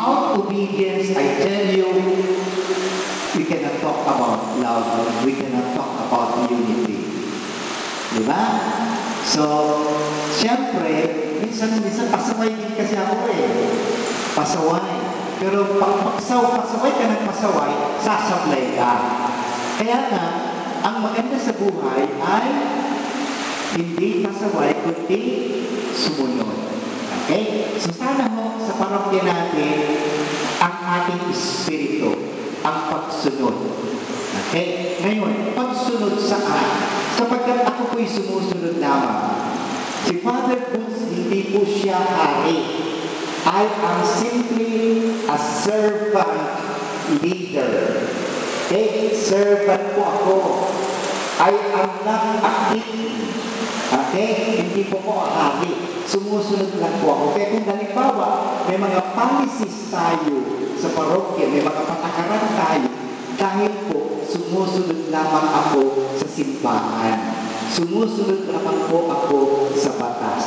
Without obedience, I tell you, we cannot talk about love. We cannot talk about unity. Diba? So, siyempre, minsan pasaway din kasi ako Pasaway. Pero pag pasaway ka ng pasaway, sasablay ka. Kaya nga, ang maganda sa buhay ay hindi pasaway, kundi sumunod. Okay? So sana mo sa parokya natin ang ating espiritu, ang pagsunod. Okay? Ngayon, pagsunod saan? Sapagkat ako po'y sumusunod lamang. Si Father Boots, hindi po siya hari. I am simply a servant leader. Okay? Servant po ako. I am not a king. Okay? Hindi po ko hari. Sumusunod lang po ako. Kaya kung halimbawa, may mga policies tayo sa parokya, may mga patakaran tayo, dahil po, sumusunod lamang ako sa simbahan. Sumusunod lamang po ako sa batas.